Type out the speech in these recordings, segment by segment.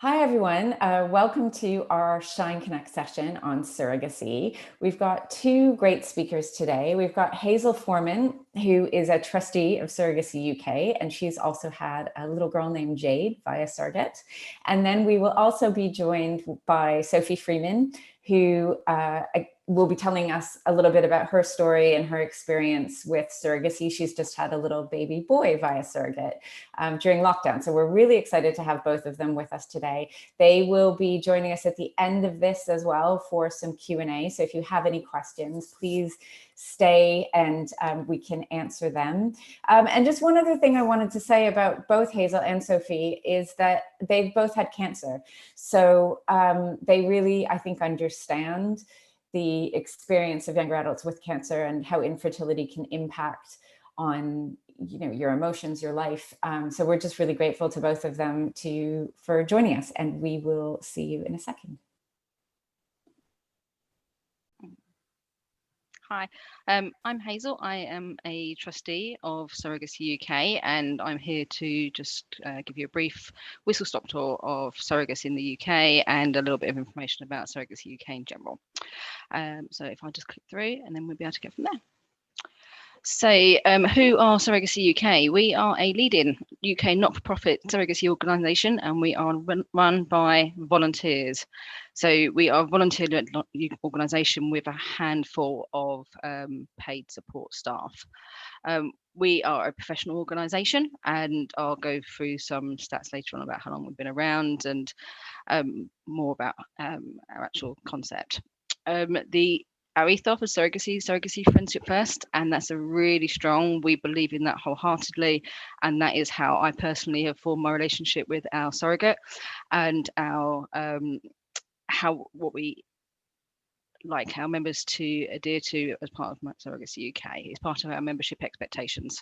Hi, everyone. Welcome to our Shine Connect session on surrogacy. We've got two great speakers today. We've got Hazel Foreman, who is a trustee of Surrogacy UK, and she's also had a little girl named Jade via surrogate. And then we will also be joined by Sophie Freeman, who will be telling us a little bit about her story and her experience with surrogacy. She's just had a little baby boy via surrogate during lockdown. So we're really excited to have both of them with us today. They will be joining us at the end of this as well for some Q&A. So if you have any questions, please stay and we can answer them. And just one other thing I wanted to say about both Hazel and Sophie is that they've both had cancer. So they really, I think, understand the experience of younger adults with cancer and how infertility can impact on your emotions, your life. So we're just really grateful to both of them for joining us, and we will see you in a second. Hi, I'm Hazel. I am a trustee of Surrogacy UK, and I'm here to just give you a brief whistle-stop tour of surrogacy in the UK and a little bit of information about Surrogacy UK in general. So if I just click through, and then we'll be able to get from there. So who are Surrogacy UK? We are a leading UK not-for-profit surrogacy organisation, and we are run by volunteers. So we are a volunteer-led organisation with a handful of paid support staff. We are a professional organisation, and I'll go through some stats later on about how long we've been around and more about our actual concept. Our ethos is surrogacy friendship first, and that's a really strong. We believe in that wholeheartedly, and that is how I personally have formed my relationship with our surrogate, and what we like our members to adhere to as part of Surrogacy UK. It's part of our membership expectations.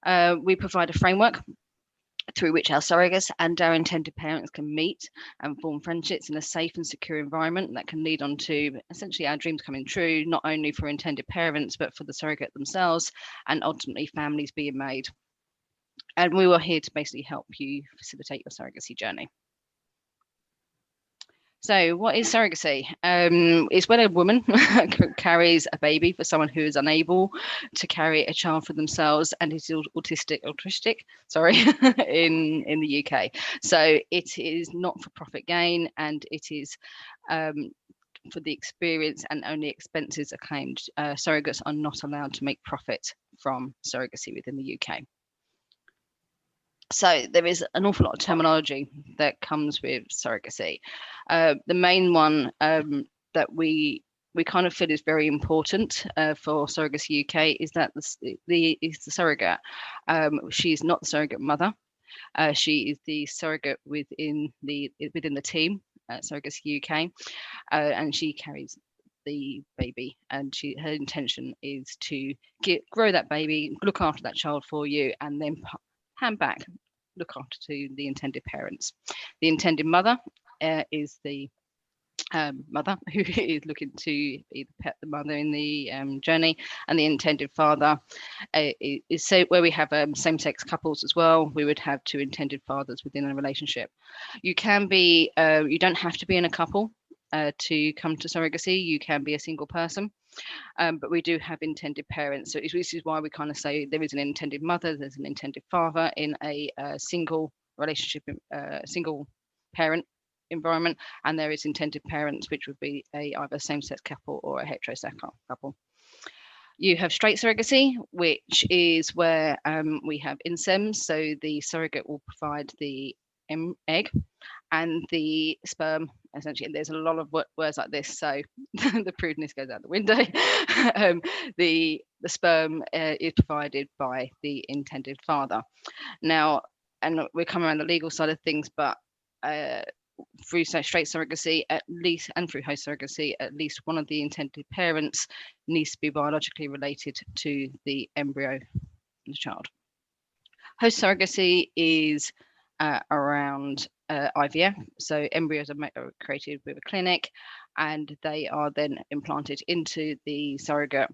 We provide a framework through which our surrogates and our intended parents can meet and form friendships in a safe and secure environment that can lead on to essentially our dreams coming true, not only for intended parents, but for the surrogate themselves, and ultimately families being made. And we were here to basically help you facilitate your surrogacy journey. So what is surrogacy? It's when a woman carries a baby for someone who is unable to carry a child for themselves and is autistic, in the UK. So it is not for profit gain, and it is for the experience, and only expenses are claimed. Surrogates are not allowed to make profit from surrogacy within the UK. So there is an awful lot of terminology that comes with surrogacy. The main one that we kind of feel is very important for Surrogacy UK is that the surrogate. She is not the surrogate mother. She is the surrogate within the team at Surrogacy UK, and she carries the baby, and her intention is to grow that baby, look after that child for you, and then hand back, look after to the intended parents. The intended mother is the mother who is looking to either pet the mother in the journey, and the intended father is so where we have same-sex couples as well. We would have two intended fathers within a relationship. You can be, you don't have to be in a couple to come to surrogacy. You can be a single person. But we do have intended parents. So this is why we kind of say there is an intended mother, there's an intended father in a single relationship, single parent environment, and there is intended parents, which would be either same-sex couple or a heterosexual couple. You have straight surrogacy, which is where we have insems. So the surrogate will provide the egg and the sperm. Essentially, there's a lot of words like this, so the prudeness goes out the window. The sperm is provided by the intended father. Now, and we're coming around the legal side of things, but through straight surrogacy, at least, and through host surrogacy, at least one of the intended parents needs to be biologically related to the embryo of the child. Host surrogacy is around IVF. So embryos are created with a clinic, and they are then implanted into the surrogate.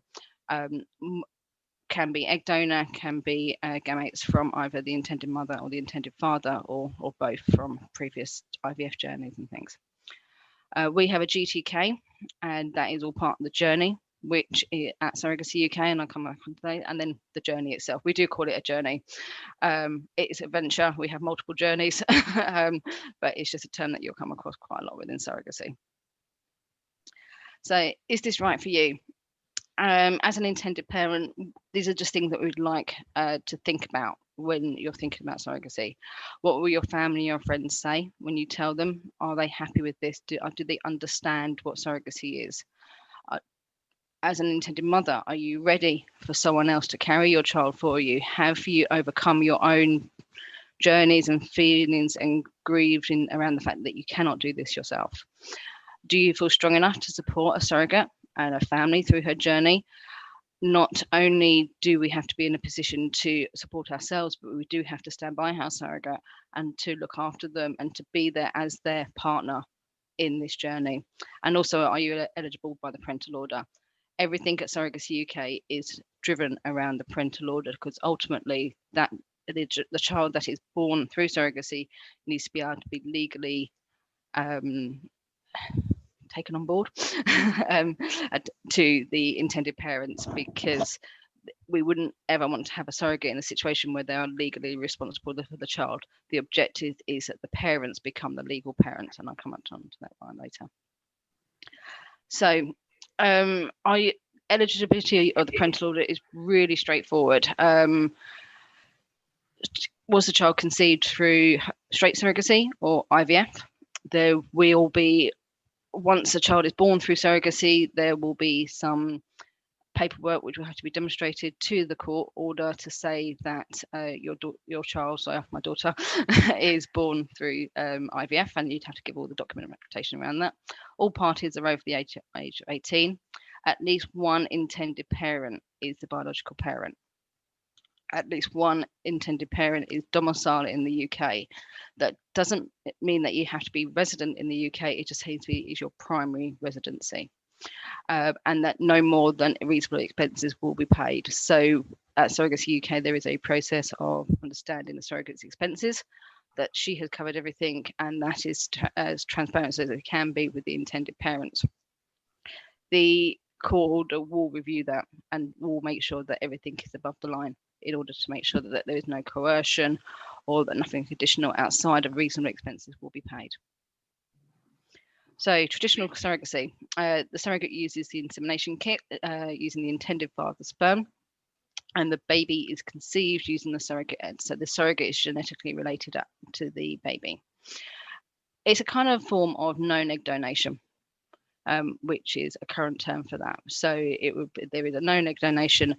can be egg donor, can be gametes from either the intended mother or the intended father, or both from previous IVF journeys and things. We have a GTK, and that is all part of the journey, which is at Surrogacy UK, and I'll come back on today, and then the journey itself. We do call it a journey. It's an adventure. We have multiple journeys, but it's just a term that you'll come across quite a lot within surrogacy. So is this right for you? As an intended parent, these are just things that we'd like to think about when you're thinking about surrogacy. What will your family, your friends say when you tell them? Are they happy with this? Do they understand what surrogacy is? As an intended mother, are you ready for someone else to carry your child for you? Have you overcome your own journeys and feelings and grieved around the fact that you cannot do this yourself? Do you feel strong enough to support a surrogate and a family through her journey? Not only do we have to be in a position to support ourselves, but we do have to stand by our surrogate and to look after them and to be there as their partner in this journey. And also, are you eligible by the parental order? Everything at Surrogacy UK is driven around the parental order, because ultimately that the child that is born through surrogacy needs to be able to be legally taken on board to the intended parents, because we wouldn't ever want to have a surrogate in a situation where they are legally responsible for the child. The objective is that the parents become the legal parents, and I'll come up to that one later. So eligibility of the parental order is really straightforward. Was the child conceived through straight surrogacy or IVF? There will be, once a child is born through surrogacy, there will be some paperwork which will have to be demonstrated to the court order to say that your child, so my daughter, is born through IVF, and you'd have to give all the documentation around that. All parties are over the age of 18. At least one intended parent is the biological parent. At least one intended parent is domiciled in the UK. That doesn't mean that you have to be resident in the UK. It just needs to be is your primary residency, and that no more than reasonable expenses will be paid. So at Surrogacy UK, there is a process of understanding the surrogate's expenses, that she has covered everything, and that is as transparent as it can be with the intended parents. The court order will review that and will make sure that everything is above the line, in order to make sure that there is no coercion or that nothing additional outside of reasonable expenses will be paid. So traditional surrogacy, the surrogate uses the insemination kit using the intended father's sperm, and the baby is conceived using the surrogate egg. So the surrogate is genetically related to the baby. It's a kind of form of known egg donation, which is a current term for that. So there is a known egg donation,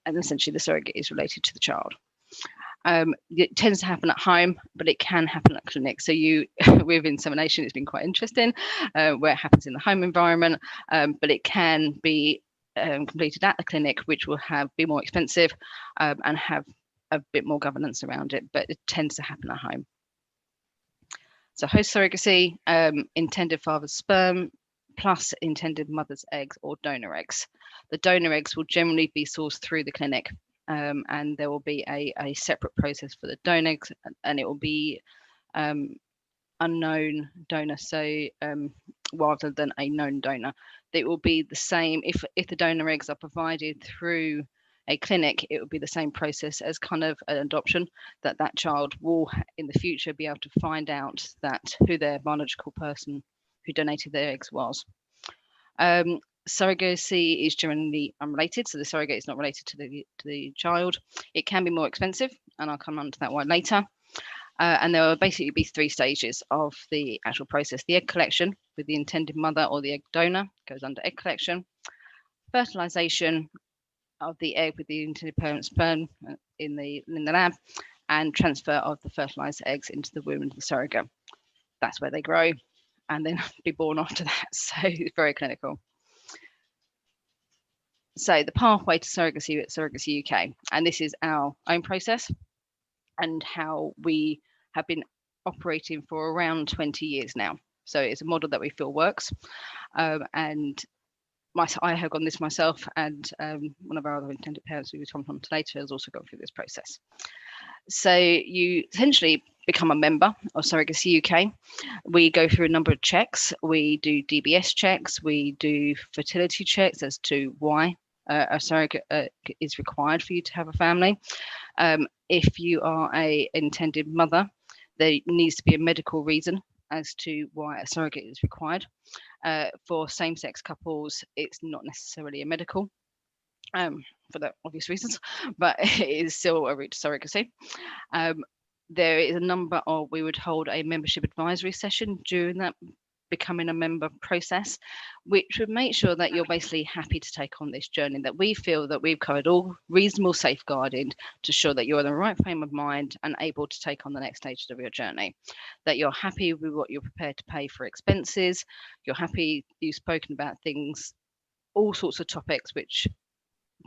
and essentially the surrogate is related to the child. It tends to happen at home, but it can happen at clinic. So with insemination, it's been quite interesting, where it happens in the home environment, but it can be completed at the clinic, which will be more expensive and have a bit more governance around it, but it tends to happen at home. So host surrogacy, intended father's sperm plus intended mother's eggs or donor eggs. The donor eggs will generally be sourced through the clinic, and there will be a separate process for the donor eggs, and it will be unknown donor. So rather than a known donor, it will be the same. If the donor eggs are provided through a clinic, it will be the same process as kind of an adoption, that child will in the future be able to find out that who their biological person who donated their eggs was. Surrogacy is generally unrelated, so the surrogate is not related to the child. It can be more expensive, and I'll come on to that one later. And there will basically be 3 stages of the actual process. The egg collection with the intended mother or the egg donor goes under egg collection. Fertilization of the egg with the intended parent's sperm in the lab, and transfer of the fertilized eggs into the womb of the surrogate. That's where they grow and then be born after that. So it's very clinical. So the pathway to surrogacy at Surrogacy UK, and this is our own process and how we have been operating for around 20 years now. So it's a model that we feel works, and I have gone this myself, and one of our other intended parents who come from later has also gone through this process. So you essentially become a member of Surrogacy UK. We go through a number of checks. We do DBS checks. We do fertility checks as to why a surrogate is required for you to have a family. If you are a intended mother, there needs to be a medical reason as to why a surrogate is required. For same-sex couples, it's not necessarily a medical, for the obvious reasons, but it is still a route to surrogacy. There is a number of, we would hold a membership advisory session during that becoming a member process, which would make sure that you're basically happy to take on this journey, that we feel that we've covered all reasonable safeguarding to ensure that you're in the right frame of mind and able to take on the next stages of your journey, that you're happy with what you're prepared to pay for expenses, you're happy, you've spoken about things, all sorts of topics which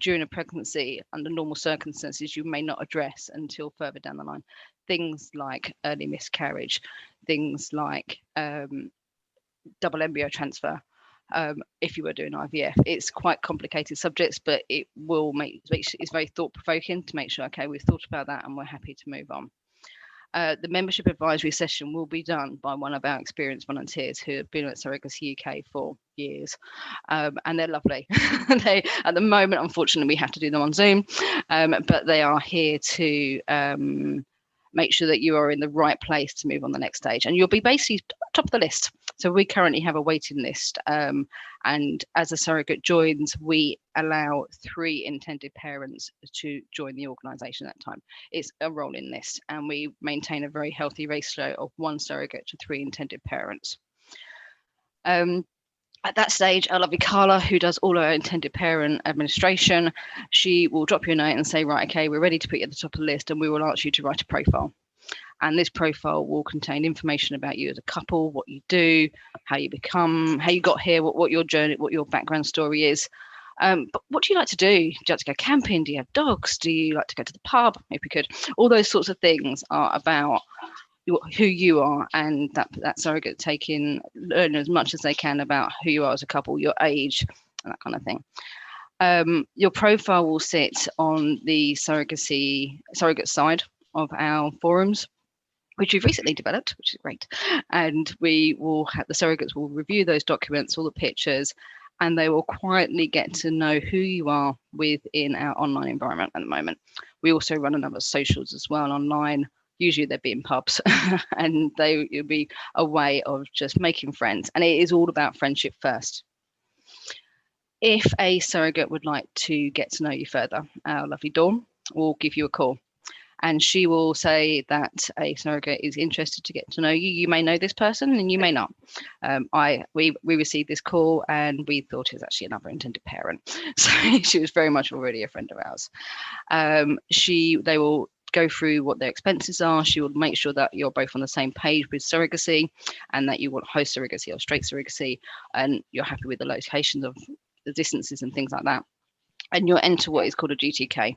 during a pregnancy under normal circumstances you may not address until further down the line. Things like early miscarriage, things like double embryo transfer, if you were doing IVF. It's quite complicated subjects, but it will it's very thought-provoking to make sure, okay, we've thought about that and we're happy to move on. The membership advisory session will be done by one of our experienced volunteers who have been at Surrogacy UK for years, and they're lovely. They, at the moment, unfortunately, we have to do them on Zoom, but they are here to make sure that you are in the right place to move on the next stage, and you'll be basically top of the list. So we currently have a waiting list, and as a surrogate joins, we allow 3 intended parents to join the organisation at that time. It's a rolling list, and we maintain a very healthy ratio of 1 surrogate to 3 intended parents. At that stage, our lovely Carla, who does all our intended parent administration, she will drop you a note and say, right, okay, we're ready to put you at the top of the list, and we will ask you to write a profile. And this profile will contain information about you as a couple, what you do, how you got here, what your journey, what your background story is. But what do you like to do? Do you like to go camping? Do you have dogs? Do you like to go to the pub? If we could, all those sorts of things are about who you are, and that surrogate learn as much as they can about who you are as a couple, your age, and that kind of thing. Your profile will sit on the surrogate side of our forums, which we've recently developed, which is great. And we will have the surrogates will review those documents, all the pictures, and they will quietly get to know who you are within our online environment at the moment. We also run a number of socials as well online. Usually they'd be in pubs, and it'll be a way of just making friends. And it is all about friendship first. If a surrogate would like to get to know you further, our lovely Dawn will give you a call. And she will say that a surrogate is interested to get to know you. You may know this person and you may not. We received this call and we thought it was actually another intended parent. So she was very much already a friend of ours. They will go through what their expenses are. She will make sure that you're both on the same page with surrogacy, and that you want host surrogacy or straight surrogacy, and you're happy with the locations of the distances and things like that. And you'll enter what is called a GTK.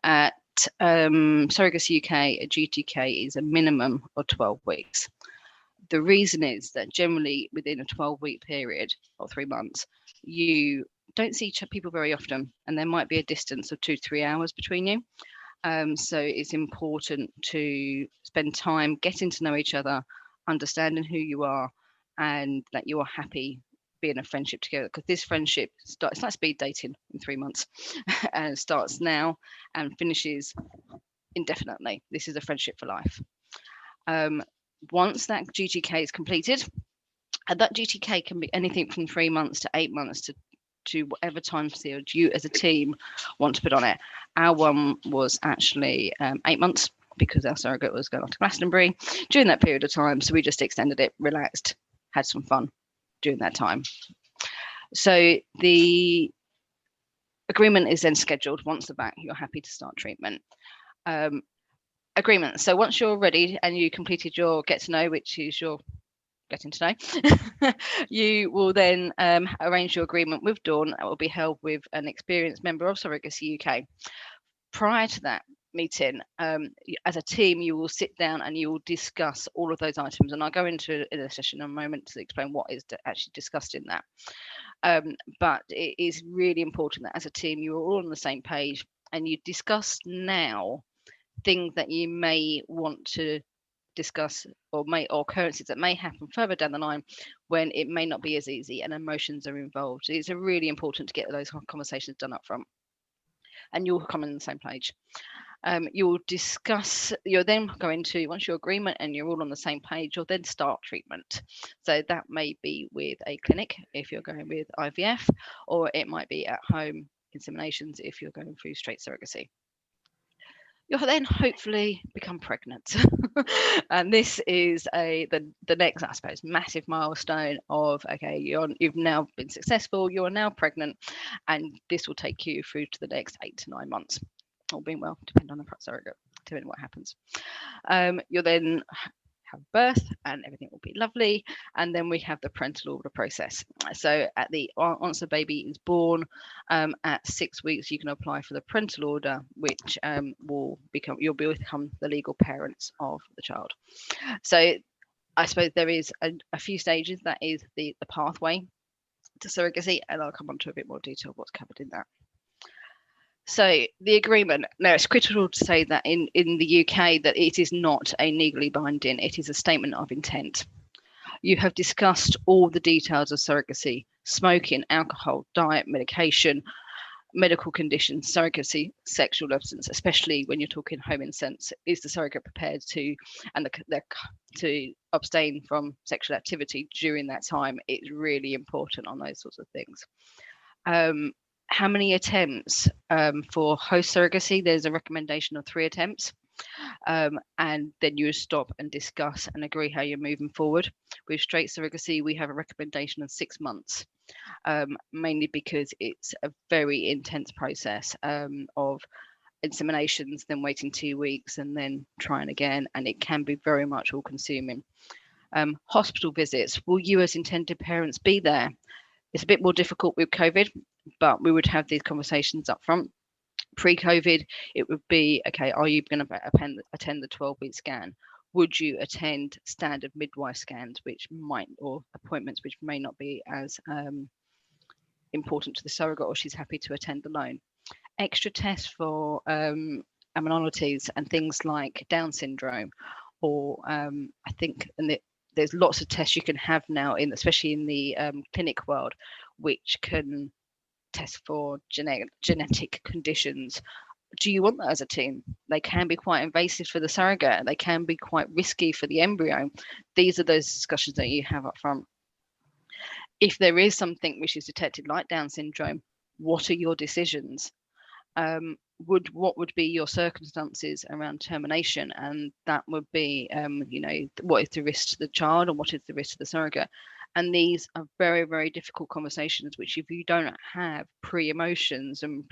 At Surrogacy UK, a GTK is a minimum of 12 weeks. The reason is that generally within a 12-week period or 3 months, you don't see people very often, and there might be a distance of 2 to 3 hours between you. So it's important to spend time getting to know each other, understanding who you are, and that you are happy being a friendship together, because this friendship it's like speed dating in 3 months and starts now and finishes indefinitely. This is a friendship for life. Once that GTK is completed, and that GTK can be anything from 3 months to 8 months to whatever time period you as a team want to put on it. Our one was actually 8 months, because our surrogate was going off to Glastonbury during that period of time, so we just extended it, relaxed, had some fun during that time. So the agreement is then scheduled once you're happy to start treatment. Agreement. So once you're ready and you completed your get to know, which is your getting to know, you will then arrange your agreement with Dawn. That will be held with an experienced member of Surrogacy UK. Prior to that meeting, as a team, you will sit down and you will discuss all of those items, and I'll go into in a session in a moment to explain what is actually discussed in that. But it is really important that as a team you're all on the same page and you discuss now things that you may want to discuss or occurrences that may happen further down the line when it may not be as easy and emotions are involved. It's really important to get those conversations done up front and you'll come on the same page. You'll then go into, once your agreement and you're all on the same page, you'll then start treatment. So that may be with a clinic if you're going with IVF, or it might be at home inseminations if you're going through straight surrogacy. You'll then hopefully become pregnant. And this is the next, I suppose, massive milestone of, okay, you've now been successful, you are now pregnant, and this will take you through to the next 8 to 9 months. All being well, depending on the surrogate, depending on what happens. You'll then have birth and everything will be lovely, and then we have the parental order process. So once the baby is born, at 6 weeks you can apply for the parental order, which you'll become the legal parents of the child. So I suppose there is a few stages. That is the pathway to surrogacy, and I'll come on to a bit more detail of what's covered in that. So the agreement, now it's critical to say that in the UK that it is not a legally binding, it is a statement of intent. You have discussed all the details of surrogacy: smoking, alcohol, diet, medication, medical conditions, surrogacy, sexual absence, especially when you're talking home incense. Is the surrogate prepared to abstain from sexual activity during that time? It's really important on those sorts of things. How many attempts for host surrogacy? There's a recommendation of 3 attempts, and then you stop and discuss and agree how you're moving forward. With straight surrogacy, we have a recommendation of 6 months, mainly because it's a very intense process of inseminations, then waiting 2 weeks and then trying again, and it can be very much all consuming. Hospital visits, will you as intended parents be there? It's a bit more difficult with COVID, but we would have these conversations up front. Pre-COVID, it would be, okay, are you going to attend the 12-week scan? Would you attend standard midwife scans, or appointments which may not be as important to the surrogate, or she's happy to attend alone? Extra tests for abnormalities and things like Down syndrome, or I think, there's lots of tests you can have now, especially in the clinic world, which can test for genetic conditions. Do you want that as a team? They can be quite invasive for the surrogate. They can be quite risky for the embryo. These are those discussions that you have up front. If there is something which is detected like Down syndrome, what are your decisions? What would be your circumstances around termination? And that would be, what is the risk to the child and what is the risk to the surrogate? And these are very, very difficult conversations, which if you don't have pre-emotions and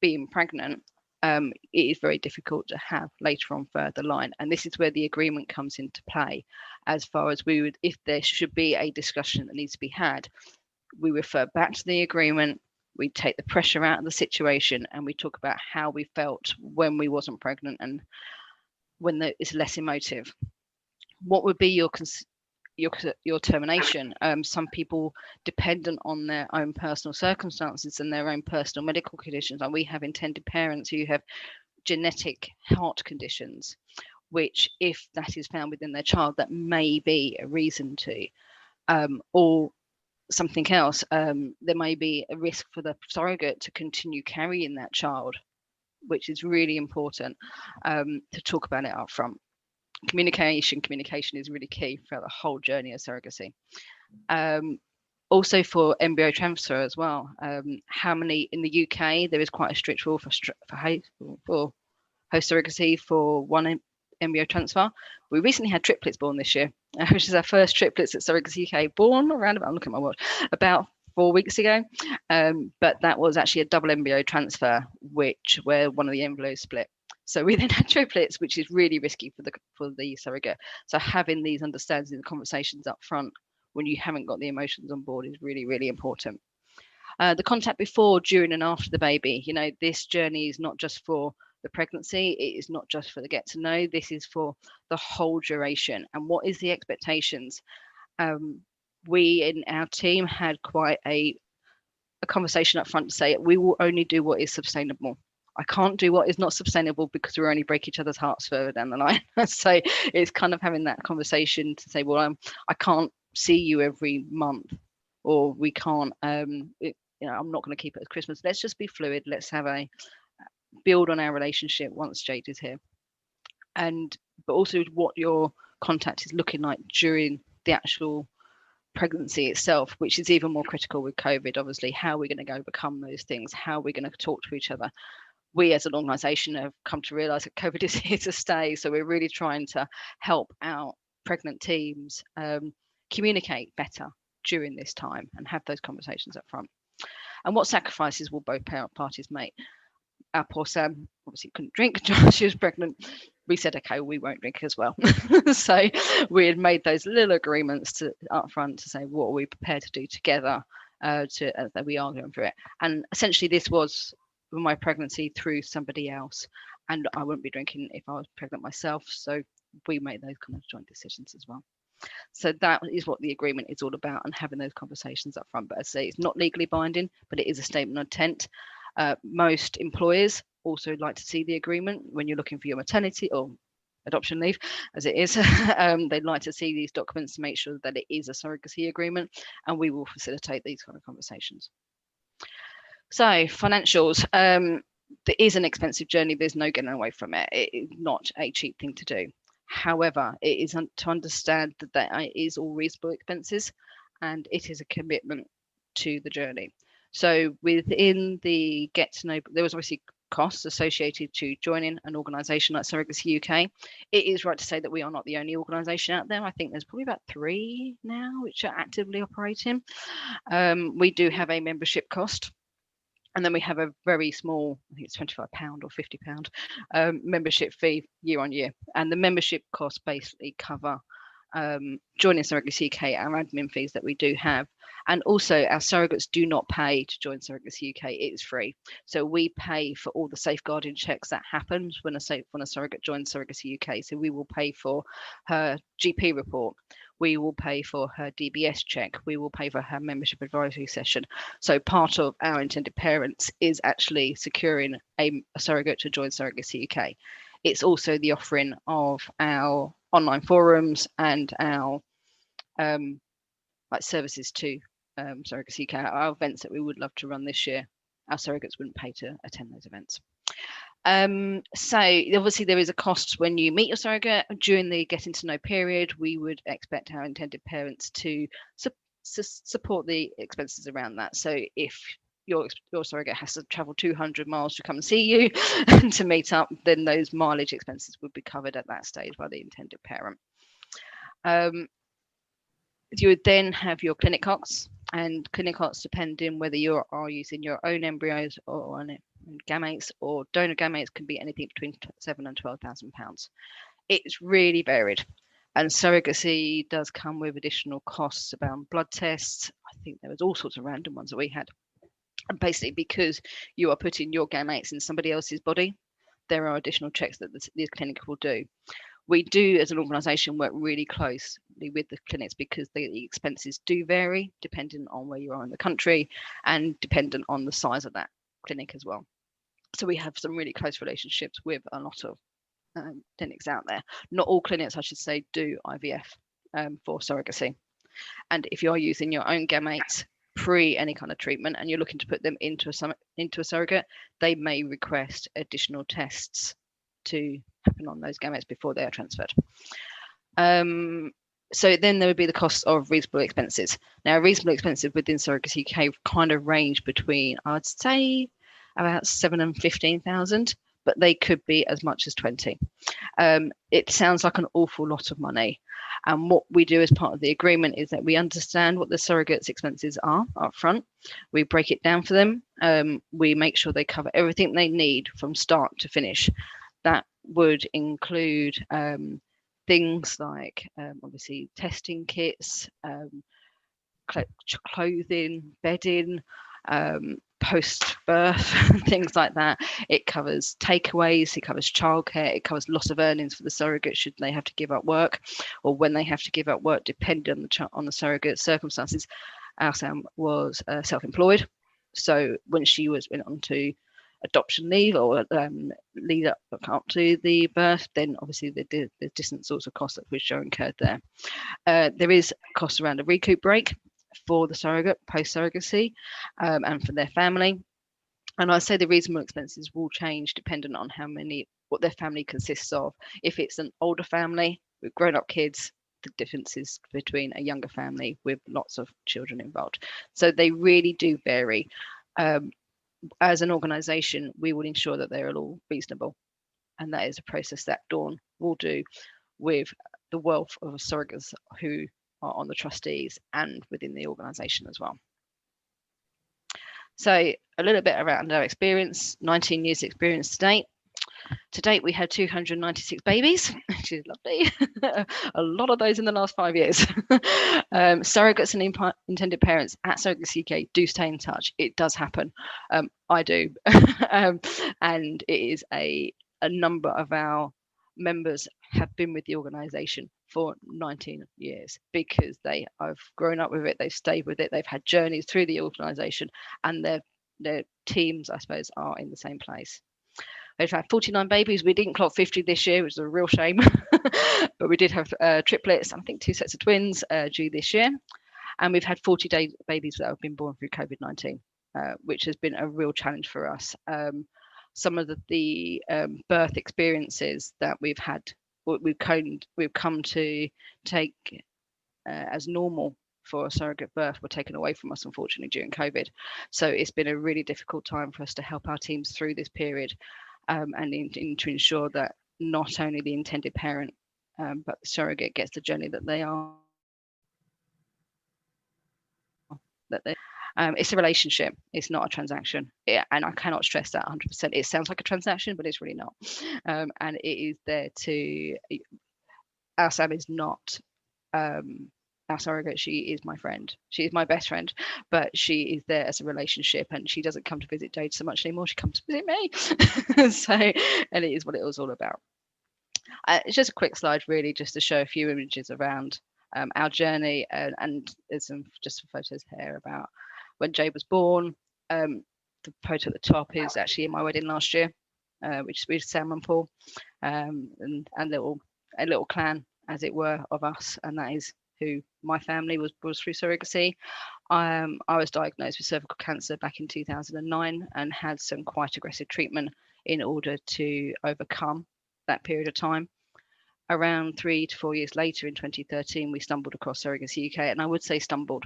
being pregnant, it is very difficult to have later on further line. And this is where the agreement comes into play. As far as if there should be a discussion that needs to be had, we refer back to the agreement. We take the pressure out of the situation and we talk about how we felt when we wasn't pregnant and when it's less emotive. What would be your termination? Some people, dependent on their own personal circumstances and their own personal medical conditions, and we have intended parents who have genetic heart conditions, which if that is found within their child, that may be a reason to, or something else. There may be a risk for the surrogate to continue carrying that child, which is really important to talk about it up front. Communication is really key throughout the whole journey of surrogacy. Also for embryo transfer as well. How many in the UK? There is quite a strict rule for host surrogacy for one embryo transfer. We recently had triplets born this year, which is our first triplets at SurrogacyUK born around about, look at my watch, about 4 weeks ago. But that was actually a double embryo transfer, where one of the embryos split. So we then had triplets, which is really risky for the surrogate. So having these understandings and conversations up front when you haven't got the emotions on board is really, really important. The contact before, during and after the baby. This journey is not just for the pregnancy, it is not just for the get to know, this is for the whole duration. And what is the expectations? we in our team had quite a conversation up front to say we will only do what is sustainable. I can't do what is not sustainable because we'll only break each other's hearts further down the line. So it's kind of having that conversation to say, well, I can't see you every month, or we can't, I'm not going to keep it at Christmas. Let's just be fluid. Let's have a build on our relationship once Jade is here. But also what your contact is looking like during the actual pregnancy itself, which is even more critical with COVID. Obviously, how are we going to overcome those things? How are we going to talk to each other? We as an organisation have come to realise that COVID is here to stay, so we're really trying to help our pregnant teams communicate better during this time and have those conversations up front. And what sacrifices will both parent parties make? Our poor Sam obviously couldn't drink. She was pregnant. We said, okay, we won't drink as well. So we had made those little agreements up front to say what are we prepared to do together that we are going through it. And essentially this was my pregnancy through somebody else, and I wouldn't be drinking if I was pregnant myself. So we made those kind of joint decisions as well. So that is what the agreement is all about, and having those conversations up front. But as I say, it's not legally binding, but it is a statement of intent. Most employers also like to see the agreement when you're looking for your maternity or adoption leave, as it is. They'd like to see these documents to make sure that it is a surrogacy agreement, and we will facilitate these kind of conversations. So financials, there is an expensive journey. There's no getting away from it. It is not a cheap thing to do. However, it is to understand that that is all reasonable expenses, and it is a commitment to the journey. So within the get to know, there was obviously costs associated to joining an organisation like Surrogacy UK. It is right to say that we are not the only organisation out there. I think there's probably about 3 now which are actively operating. We do have a membership cost. And then we have a very small, I think it's £25 or £50 membership fee year on year. And the membership costs basically cover joining Surrogacy UK, our admin fees that we do have. And also our surrogates do not pay to join Surrogacy UK. It is free. So we pay for all the safeguarding checks that happen when a surrogate joins Surrogacy UK. So we will pay for her GP report. We will pay for her DBS check. We will pay for her membership advisory session. So part of our intended parents is actually securing a surrogate to join Surrogacy UK. It's also the offering of our online forums and our services to Surrogacy UK, our events that we would love to run this year. Our surrogates wouldn't pay to attend those events. So obviously there is a cost when you meet your surrogate. During the getting to know period, we would expect our intended parents to support the expenses around that. So if your surrogate has to travel 200 miles to come and see you and to meet up, then those mileage expenses would be covered at that stage by the intended parent. You would then have your clinic costs, and clinic costs depending whether you are using your own embryos or gametes or donor gametes can be anything between £7,000 and £12,000. It's really varied, and surrogacy does come with additional costs around blood tests. I think there was all sorts of random ones that we had, and basically because you are putting your gametes in somebody else's body, there are additional checks that the clinic will do. We do, as an organisation, work really closely with the clinics because the expenses do vary depending on where you are in the country and dependent on the size of that clinic as well. So we have some really close relationships with a lot of clinics out there. Not all clinics, I should say, do IVF for surrogacy. And if you are using your own gametes pre any kind of treatment and you're looking to put them into a surrogate, they may request additional tests to happen on those gametes before they are transferred. So then there would be the cost of reasonable expenses. Now, reasonable expenses within Surrogacy UK kind of range between, I'd say, about 7,000 and 15,000, but they could be as much as 20. It sounds like an awful lot of money. And what we do as part of the agreement is that we understand what the surrogate's expenses are up front. We break it down for them. We make sure they cover everything they need from start to finish. That would include things like obviously testing kits, clothing, bedding, post-birth, things like that. It covers takeaways, it covers childcare, it covers loss of earnings for the surrogate should they have to give up work, or when they have to give up work, depending on the surrogate circumstances. Our Sam was self-employed, so when she went on to adoption leave or lead up to the birth, then obviously the different sorts of costs that which are incurred there. There is costs around a recoup break for the surrogate post surrogacy and for their family. And I say the reasonable expenses will change depending on what their family consists of. If it's an older family with grown-up kids, the differences between a younger family with lots of children involved. So they really do vary. As an organisation, we will ensure that they're all reasonable. And that is a process that Dawn will do with the wealth of surrogates who are on the trustees and within the organisation as well. So a little bit around our experience, 19 years experience to date. To date, we had 296 babies, which is lovely. A lot of those in the last 5 years. Surrogates and intended parents at Surrogacy UK do stay in touch. It does happen. I do. And it is a number of our members have been with the organisation for 19 years because they have grown up with it, they've stayed with it, they've had journeys through the organisation, and their teams, I suppose, are in the same place. We've had 49 babies. We didn't clock 50 this year, which is a real shame. But we did have triplets, I think 2 sets of twins due this year. And we've had 40 babies that have been born through COVID-19, which has been a real challenge for us. Some of the birth experiences that we've had, we've come to take as normal for a surrogate birth were taken away from us, unfortunately, during COVID. So it's been a really difficult time for us to help our teams through this period. And to ensure that not only the intended parent, but the surrogate gets the journey that they are. It's a relationship. It's not a transaction. And I cannot stress that 100%. It sounds like a transaction, but it's really not. And it is there to. Our Sam is not. Our surrogate, she is my friend. She is my best friend, but she is there as a relationship, and she doesn't come to visit Jade so much anymore. She comes to visit me. So, and it is what it was all about. It's just a quick slide, really, just to show a few images around our journey, and there's some photos here about when Jade was born. The photo at the top is actually in my wedding last year, which is with Sam and Paul, and a little clan, as it were, of us, and that is who my family was through surrogacy. I was diagnosed with cervical cancer back in 2009 and had some quite aggressive treatment in order to overcome that period of time. Around 3 to 4 years later, in 2013, we stumbled across Surrogacy UK, and I would say stumbled.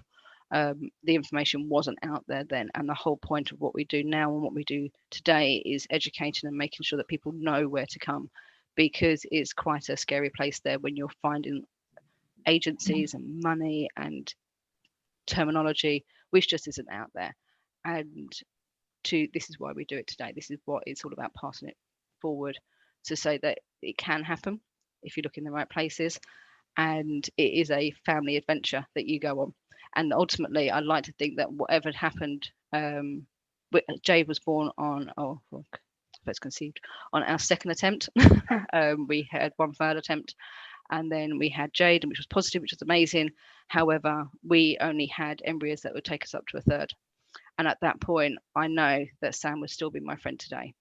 The information wasn't out there then, and the whole point of what we do now and what we do today is educating and making sure that people know where to come, because it's quite a scary place there when you're finding agencies and money and terminology which just isn't out there. And this is why we do it today. This is what it's all about, passing it forward to say that it can happen if you look in the right places, and it is a family adventure that you go on. And ultimately, I like to think that whatever happened, Jade was born on first conceived on our second attempt. We had one third attempt, and then we had Jade, which was positive, which was amazing. However, we only had embryos that would take us up to a third. And at that point, I know that Sam would still be my friend today.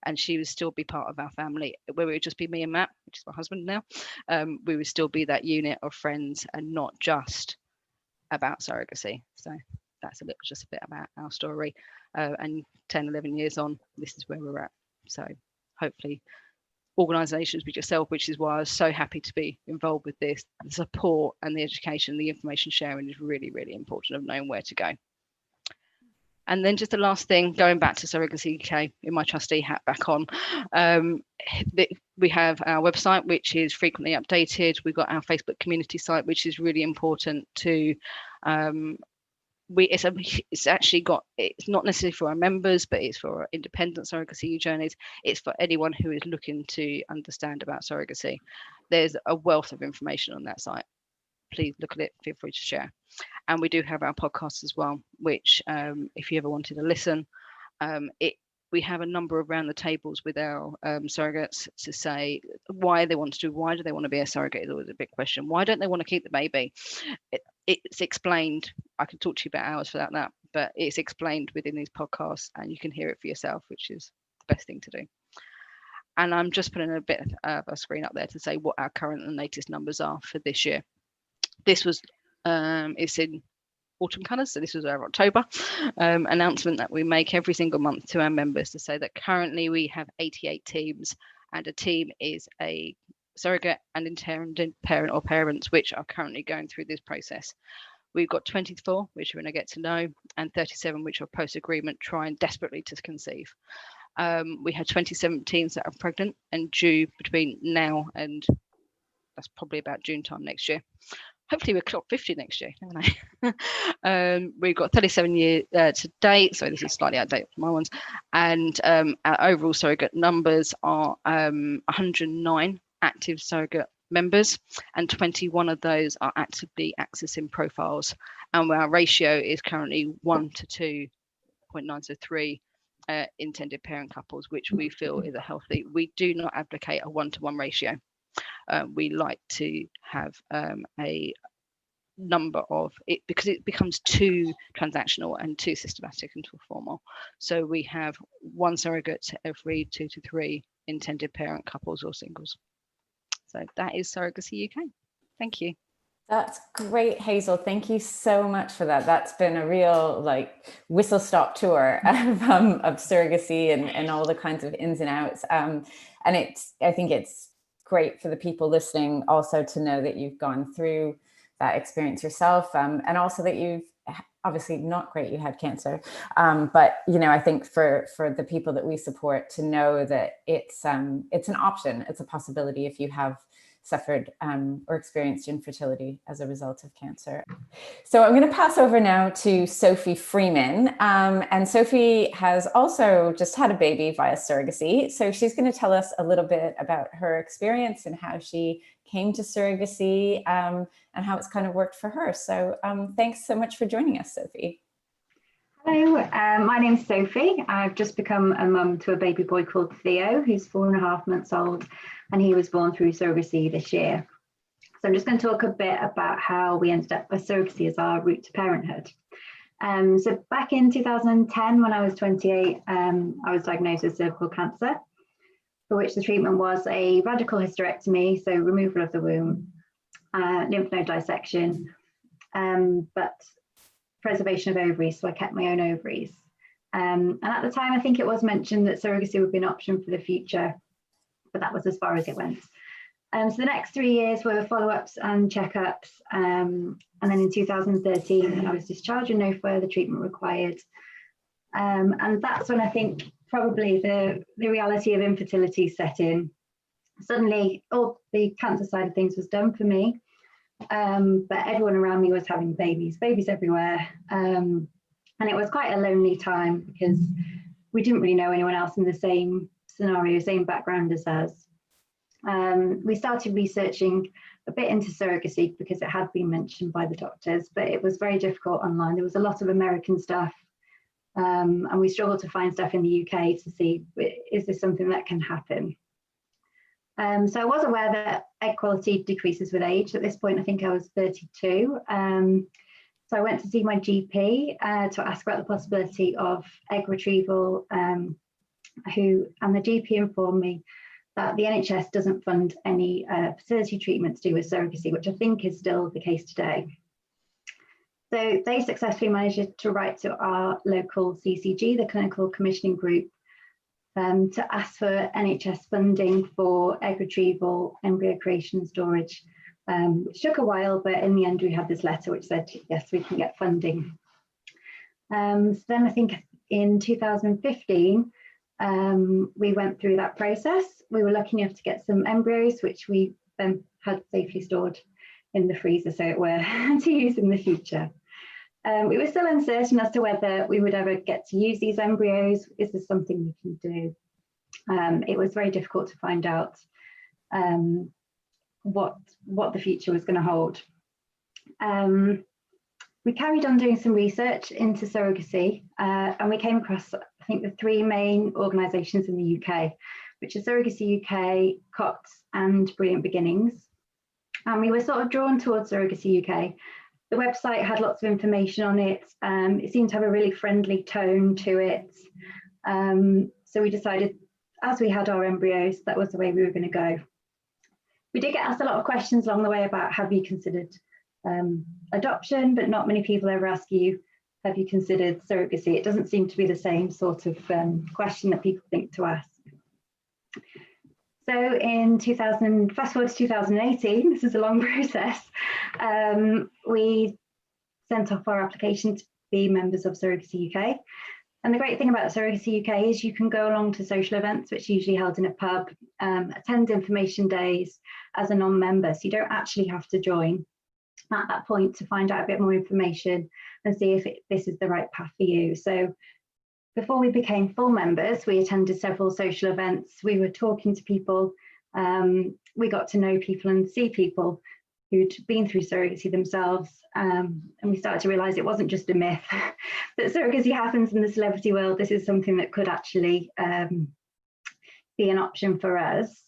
And she would still be part of our family, where it would just be me and Matt, which is my husband now. We would still be that unit of friends and not just about surrogacy. So that's just a bit about our story. And 10, 11 years on, this is where we're at. So hopefully organisations with yourself, which is why I was so happy to be involved with this. The support and the education, the information sharing is really, really important, of knowing where to go. And then just the last thing, going back to Surrogacy UK in my trustee hat back on, we have our website, which is frequently updated. We've got our Facebook community site, which is really important to, it's not necessarily for our members, but it's for our independent surrogacy journeys. It's for anyone who is looking to understand about surrogacy. There's a wealth of information on that site. please look at it, feel free to share. And we do have our podcast as well, which if you ever wanted to listen, we have a number of round the tables with our surrogates to say why they want to do, why do they want to be a surrogate is always a big question. Why don't they want to keep the baby? It's explained. I can talk to you about hours for that, but it's explained within these podcasts and you can hear it for yourself, which is the best thing to do. And I'm just putting a bit of a screen up there to say what our current and latest numbers are for this year. This was, it's in autumn colours, so this was our October announcement that we make every single month to our members to say that currently we have 88 teams, and a team is a surrogate and intended parent or parents which are currently going through this process. We've got 24 which we're going to get to know, and 37 which are post-agreement trying desperately to conceive. We had 27 teams that are pregnant and due between now and that's probably about June time next year. Hopefully we'll clock 50 next year. We've got 37 years to date, so this is slightly outdated from my ones, and our overall surrogate numbers are 109 active surrogate members, and 21 of those are actively accessing profiles, and our ratio is currently 1 to 2.9, so 3 intended parent couples, which we feel is a healthy. We do not advocate a 1-to-1 ratio. We like to have a number of it because it becomes too transactional and too systematic and too formal. So we have 1 surrogate to every 2 to 3 intended parent couples or singles. So that is Surrogacy UK. Thank you. That's great, Hazel. Thank you so much for that. That's been a real whistle-stop tour of surrogacy and all the kinds of ins and outs. And I think it's great for the people listening also to know that you've gone through that experience yourself, and also that you've obviously not great, you had cancer, but I think for the people that we support to know that it's an option, it's a possibility if you have suffered or experienced infertility as a result of cancer. So I'm going to pass over now to Sophie Freeman. And Sophie has also just had a baby via surrogacy. So she's going to tell us a little bit about her experience and how she came to surrogacy and how it's kind of worked for her. So thanks so much for joining us, Sophie. Hello, my name's Sophie. I've just become a mum to a baby boy called Theo, who's 4.5 months old, and he was born through surrogacy this year. So I'm just going to talk a bit about how we ended up with surrogacy as our route to parenthood. So back in 2010, when I was 28, I was diagnosed with cervical cancer, for which the treatment was a radical hysterectomy, so removal of the womb, lymph node dissection, but preservation of ovaries, so I kept my own ovaries. And at the time, I think it was mentioned that surrogacy would be an option for the future, but that was as far as it went. So the next 3 years were follow-ups and checkups, and then in 2013, I was discharged and no further treatment required. And that's when I think probably the reality of infertility set in. Suddenly, all the cancer side of things was done for me. But everyone around me was having babies everywhere. And it was quite a lonely time because we didn't really know anyone else in the same scenario, same background as us. We started researching a bit into surrogacy because it had been mentioned by the doctors, but it was very difficult online. There was a lot of American stuff, and we struggled to find stuff in the UK to see, is this something that can happen? So I was aware that egg quality decreases with age. At this point, I think I was 32. So I went to see my GP to ask about the possibility of egg retrieval, and the GP informed me that the NHS doesn't fund any fertility treatment to do with surrogacy, which I think is still the case today. So they successfully managed to write to our local CCG, the Clinical Commissioning Group, to ask for NHS funding for egg retrieval, embryo creation and storage, which took a while, but in the end we had this letter which said, yes, we can get funding. So then I think in 2015, we went through that process. We were lucky enough to get some embryos, which we then had safely stored in the freezer, so it were to use in the future. We were still uncertain as to whether we would ever get to use these embryos. Is this something we can do? It was very difficult to find out what the future was going to hold. we carried on doing some research into surrogacy, and we came across, I think, the three main organisations in the UK, which are Surrogacy UK, COTS and Brilliant Beginnings. And we were sort of drawn towards Surrogacy UK. The website had lots of information on it. It seemed to have a really friendly tone to it. So we decided, as we had our embryos, that was the way we were going to go. We did get asked a lot of questions along the way about, have you considered adoption, but not many people ever ask you, have you considered surrogacy? It doesn't seem to be the same sort of question that people think to ask. So in fast forward to 2018, this is a long process, we sent off our application to be members of Surrogacy UK. And the great thing about Surrogacy UK is you can go along to social events, which are usually held in a pub, attend information days as a non-member, so you don't actually have to join at that point to find out a bit more information and see if this is the right path for you. So before we became full members, we attended several social events. We were talking to people. We got to know people and see people who'd been through surrogacy themselves. And we started to realise it wasn't just a myth, that surrogacy happens in the celebrity world. This is something that could actually be an option for us.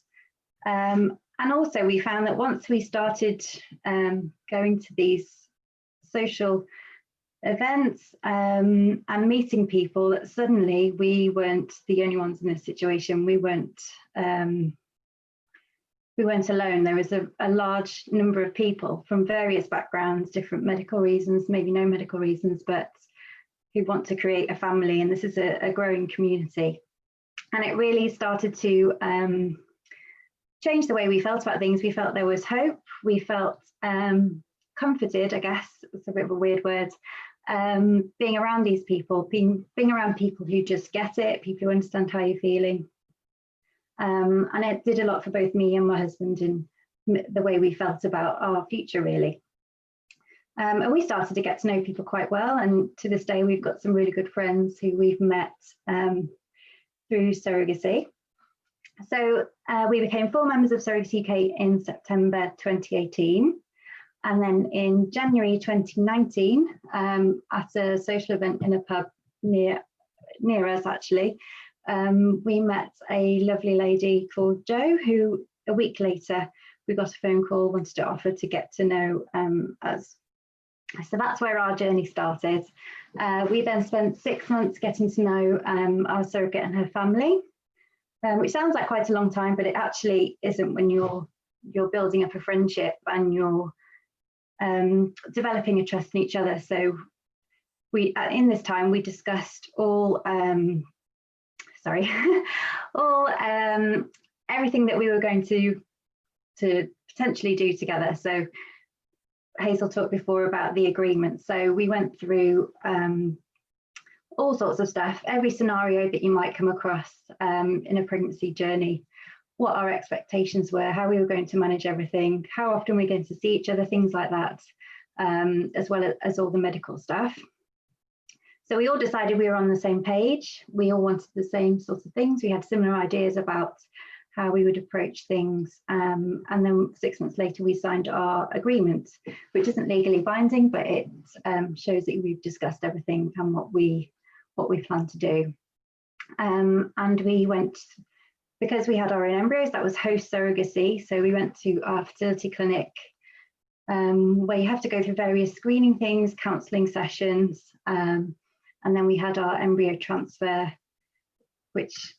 And also we found that once we started going to these social events and meeting people, that suddenly we weren't the only ones in this situation. We weren't alone. There was a large number of people from various backgrounds, different medical reasons, maybe no medical reasons, but who want to create a family. And this is a growing community. And it really started to change the way we felt about things. We felt there was hope. We felt comforted, I guess, it's a bit of a weird word, being around these people, being around people who just get it, people who understand how you're feeling. And it did a lot for both me and my husband in the way we felt about our future, really. And we started to get to know people quite well. And to this day, we've got some really good friends who we've met through surrogacy. So we became full members of Surrogacy UK in September 2018. And then in January 2019, at a social event in a pub near us, actually, we met a lovely lady called Jo, who a week later, we got a phone call, wanted to offer to get to know us. So that's where our journey started. We then spent 6 months getting to know our surrogate and her family, which sounds like quite a long time, but it actually isn't when you're building up a friendship and you're developing a trust in each other. So we, in this time, we discussed all everything that we were going to potentially do together. So Hazel talked before about the agreement. So we went through all sorts of stuff, every scenario that you might come across in a pregnancy journey, what our expectations were, how we were going to manage everything, how often we're going to see each other, things like that, as well as all the medical stuff. So we all decided we were on the same page. We all wanted the same sorts of things. We had similar ideas about how we would approach things. And then 6 months later, we signed our agreement, which isn't legally binding, but it shows that we've discussed everything and what we plan to do. And we went, because we had our own embryos, that was host surrogacy. So we went to our fertility clinic, where you have to go through various screening things, counselling sessions, and then we had our embryo transfer, which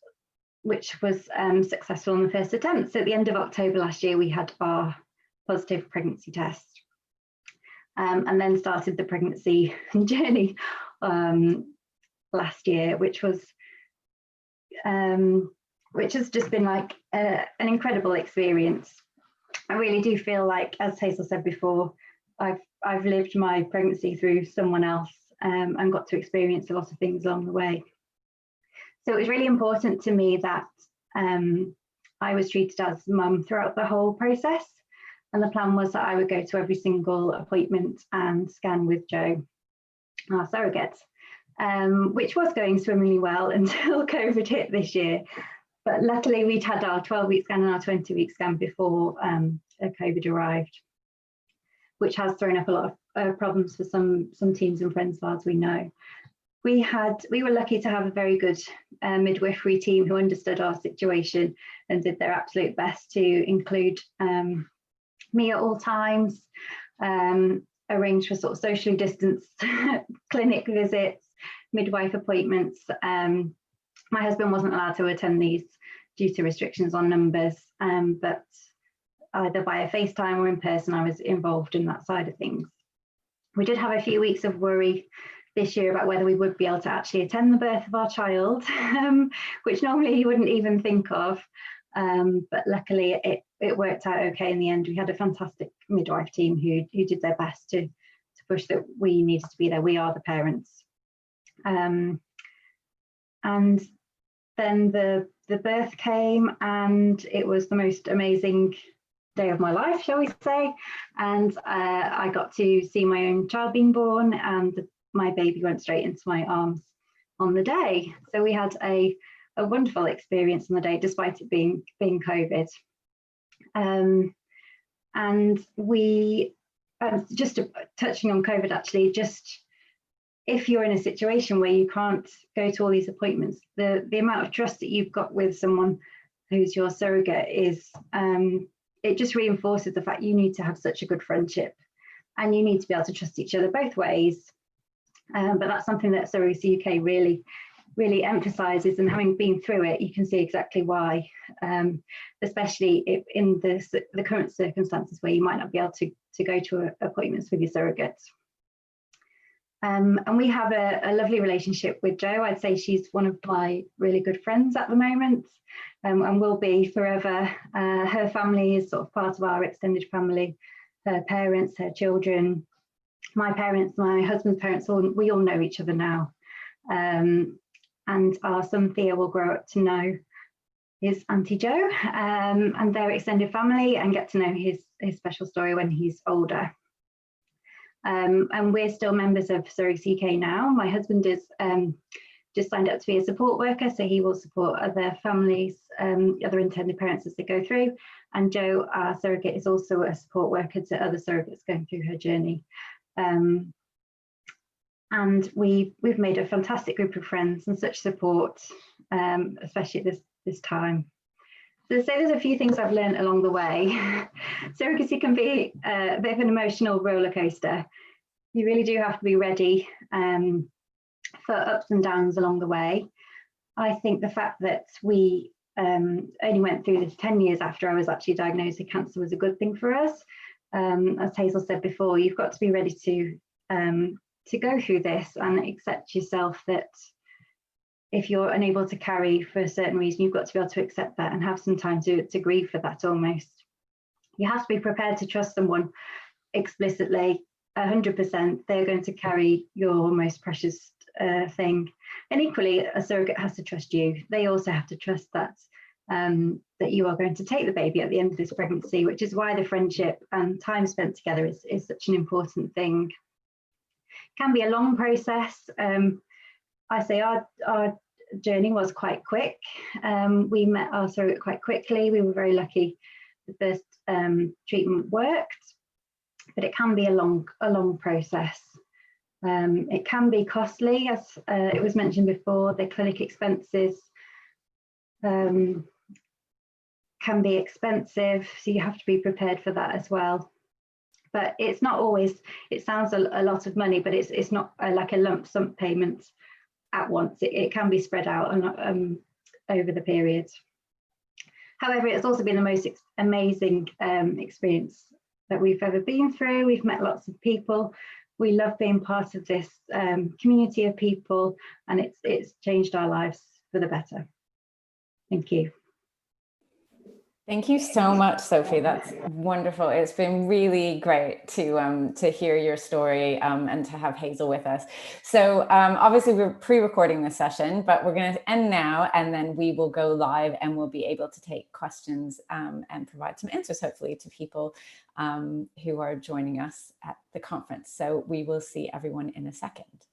was successful on the first attempt. So at the end of October last year, we had our positive pregnancy test, and then started the pregnancy journey last year, which has just been like an incredible experience. I really do feel like, as Hazel said before, I've lived my pregnancy through someone else and got to experience a lot of things along the way. So it was really important to me that I was treated as mum throughout the whole process. And the plan was that I would go to every single appointment and scan with Jo, our surrogate, which was going swimmingly well until COVID hit this year. But luckily we'd had our 12-week scan and our 20-week scan before COVID arrived. which has thrown up a lot of problems for some teams and friends of ours we know. We were lucky to have a very good midwifery team who understood our situation and did their absolute best to include me at all times, arrange for sort of socially distanced clinic visits, midwife appointments. My husband wasn't allowed to attend these due to restrictions on numbers, but either via FaceTime or in person, I was involved in that side of things. We did have a few weeks of worry this year about whether we would be able to actually attend the birth of our child, which normally you wouldn't even think of. But luckily it worked out okay in the end. We had a fantastic midwife team who did their best to push that we needed to be there. We are the parents. And then the birth came, and it was the most amazing day of my life, shall we say. And I got to see my own child being born, and my baby went straight into my arms on the day. So we had a wonderful experience on the day, despite it being COVID. And we, just touching on COVID actually, just if you're in a situation where you can't go to all these appointments, the amount of trust that you've got with someone who's your surrogate is, it just reinforces the fact you need to have such a good friendship, and you need to be able to trust each other both ways. But that's something that Surrogacy UK really emphasises, and having been through it, you can see exactly why, especially if in the current circumstances where you might not be able to go to appointments with your surrogates. And we have a lovely relationship with Jo. I'd say she's one of my really good friends at the moment, and will be forever. Her family is sort of part of our extended family, her parents, her children, my parents, my husband's parents, we all know each other now. And our son Theo will grow up to know his Auntie Jo and their extended family, and get to know his special story when he's older. And we're still members of Surrogacy UK now. My husband is just signed up to be a support worker, so he will support other families, other intended parents as they go through. And Jo, our surrogate, is also a support worker to other surrogates going through her journey. And we've made a fantastic group of friends and such support, especially at this time. So there's a few things I've learned along the way. Surrogacy can be a bit of an emotional roller coaster. You really do have to be ready for ups and downs along the way. I think the fact that we only went through this 10 years after I was actually diagnosed with cancer was a good thing for us. As Hazel said before, you've got to be ready to go through this and accept yourself that if you're unable to carry for a certain reason, you've got to be able to accept that and have some time to grieve for that almost. You have to be prepared to trust someone explicitly, 100%. They're going to carry your most precious thing. And equally, a surrogate has to trust you. They also have to trust that that you are going to take the baby at the end of this pregnancy, which is why the friendship and time spent together is such an important thing. It can be a long process. I say our journey was quite quick. We met our surrogate quite quickly. We were very lucky the first treatment worked, but it can be a long process. It can be costly, as it was mentioned before. The clinic expenses can be expensive, so you have to be prepared for that as well. But it's not always, it sounds a lot of money, but it's not like a lump sum payment at once. It can be spread out over the period. However, it's also been the most amazing experience that we've ever been through. We've met lots of people. We love being part of this community of people, and it's changed our lives for the better. Thank you. Thank you so much, Sophie. That's wonderful. It's been really great to hear your story and to have Hazel with us. So obviously we're pre-recording this session, but we're going to end now, and then we will go live and we'll be able to take questions and provide some answers, hopefully, to people who are joining us at the conference. So we will see everyone in a second.